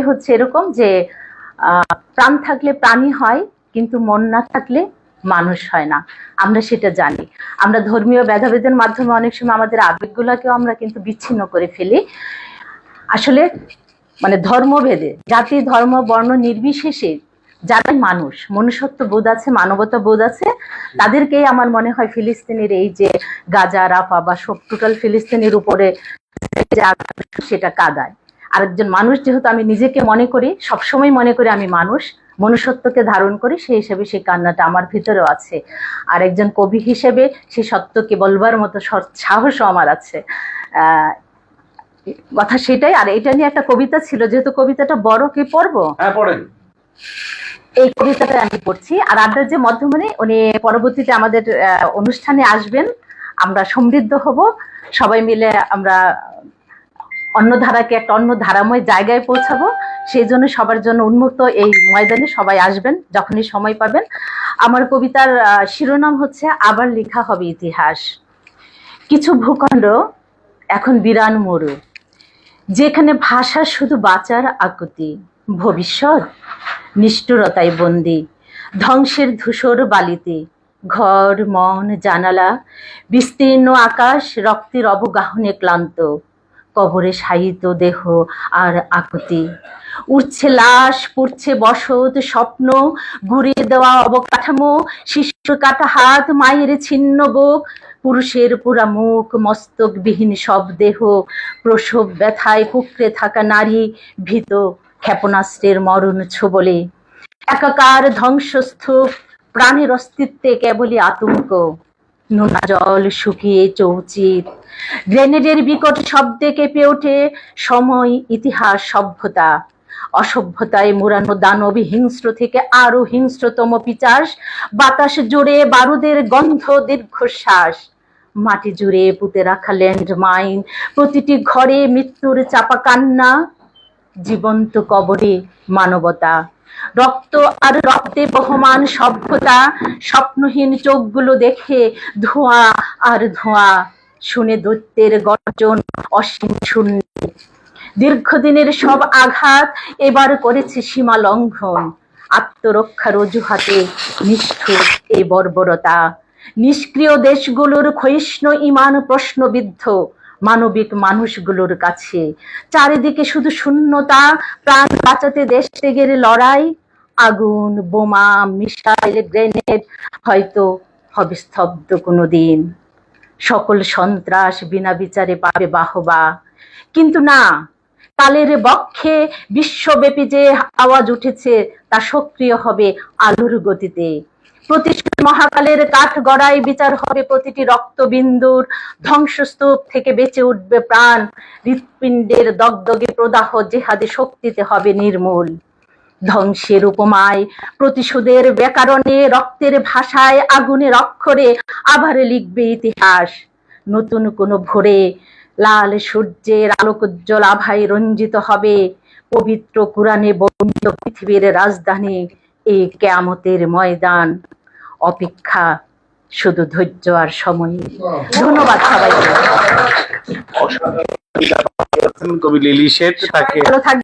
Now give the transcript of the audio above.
হচ্ছে এরকম যে প্রাণ থাকলে প্রাণী হয়, কিন্তু মন না থাকলে মানুষ হয় না। আমরা সেটা জানি। আমরা ধর্মীয় ভেদাভেদের মাধ্যমে অনেক সময় আমাদের আবেগগুলোকেও আমরা কিন্তু বিচ্ছিন্ন করে ফেলি। আসলে মানে ধর্মভেদে, জাতি ধর্ম বর্ণ নির্বিশেষে যারা মানুষ, মনুষ্যত্ব বোধ আছে, মানবতা বোধ আছে, তাদেরকেই আমার মনে হয় ফিলিস্তিনের এই যে গাজা, রাফা বা সব টোটাল ফিলিস্তিনের উপরে সেটা কাঁদায়। আরেকজন মানুষ যেহেতু আমি নিজেকে মনে করি, সবসময় মনে করি আমি মানুষ, মনুষ্যত্বকে ধারণ করি, সেই হিসেবে সেই কান্নাটা আমার ভিতরেও আছে। আর একজন কবি হিসেবে সেই সত্যকে বলবার মতো সাহসও আমার আছে। কথা সেটাই। আর এটা নিয়ে একটা কবিতা ছিল, যেহেতু কবিতাটা বড়, কি পড়বো? হ্যাঁ, পড়েন। এই কবিতাটা আমি পড়ছি। আর আড্ডার যে মধ্যমণি, উনি পরবর্তীতে আমাদের অনুষ্ঠানে আসবেন, আমরা সমৃদ্ধ হব, সবাই মিলে আমরা অন্য ধারাকে একটা অন্য ধারাময় জায়গায় পৌঁছাবো। সেই জন্য সবার জন্য উন্মুক্ত এই ময়দানে, সবাই আসবেন যখনই সময় পাবেন। আমার কবিতার শিরোনাম হচ্ছে আবার লেখা হবে ইতিহাস। কিছু ভূখণ্ড এখন বিরান মরু, যেখানে ভাষা শুধু বাঁচার আকুতি, ভবিষ্যৎ নিষ্ঠুরতায় বন্দী, ধ্বংসের ধূসর বালিতে ঘর মন জানালা, বিস্তীর্ণ আকাশ রক্তের অবগাহনে ক্লান্ত, কবরে শায়িত দেহ আর আকুতি, উঠছে লাশ, পড়ছে বসত স্বপ্ন, গুড়িয়ে দেওয়া অবকাঠামো, শিশুর কাটা হাত, মায়ের ছিন্ন বুক, পুরুষের পুরা মুখ, মস্তকবিহীন সব দেহ, প্রসব ব্যথায় কুকড়ে থাকা নারী, ভীত ক্ষেপণাস্ত্রের মরণ ছোবলে, একাকার ধ্বংসস্তূপ, প্রাণের অস্তিত্বে কেবলই আতঙ্ক, নোনা জল শুকিয়ে চৌচির, গ্রেনেডের বিকট শব্দে কেঁপে ওঠে সময়, ইতিহাস, সভ্যতা। অসভ্যতায় মোড়ানো দানব হিংস্র থেকে আরো হিংস্রতম পিচাস, বাতাস জুড়ে বারুদের গন্ধ, দীর্ঘশ্বাস, মাটি জুড়ে পুঁতে রাখা ল্যান্ড মাইন, প্রতিটি ঘরে মৃত্যুর চাপা কান্না, জীবন্ত কবরে মানবতা, রক্ত আর রক্তে বহমান সভ্যতা, স্বপ্নহীন চোখগুলো দেখে ধোঁয়া আর ধোঁয়া, শুনে দৈত্যের গর্জন অসীম শূন্য। দীর্ঘদিনের সব আঘাত এবার করেছে সীমা লঙ্ঘন, আত্মরক্ষার অজুহাতে নিষ্ঠুর এই বর্বরতা। নিষ্ক্রিয় দেশগুলোর ক্ষয়িষ্ণু ঈমান প্রশ্নবিদ্ধ মানবিক মানুষগুলোর কাছে। চারিদিকে শুধু শূন্যতা, প্রাণ বাঁচাতে দেশ ত্যাগের লড়াই, আগুন, বোমা, মিসাইল, গ্রেনেড হয়তো হবে স্তব্ধ কোনোদিন। সকল সন্ত্রাস বিনা বিচারে পাবে বাহবা, কিন্তু না, কালের বক্ষে বিশ্বব্যাপী যে আওয়াজ উঠেছে তা সক্রিয় হবে আলোর গতিতে। প্রতিটি মহাকালের কাঠ গড়ায় বিচার হবে প্রতিটি রক্তবিন্দুর, ধ্বংসস্তূপ থেকে বেঁচে উঠবে প্রাণ, হৃৎপিণ্ডের দগদগে প্রদাহ জেহাদে শক্তিতে হবে নির্মূল। ধ্বংসের উপমায়, প্রতিশোধের ব্যাকরণে, রক্তের ভাষায়, আগুনের অক্ষরে আবার লিখবে ইতিহাস। নতুন কোনো ভোরে লাল সূর্যের আলোকোজ্জ্বল আভায় রঞ্জিত হবে পবিত্র কুরআনে বর্ণিত পৃথিবীর রাজধানী, এই কিয়ামতের ময়দান। অপেক্ষা শুধু ধৈর্য আর সময়। ধন্যবাদ সবাইকে। কবি লিলি শেঠ, তাকে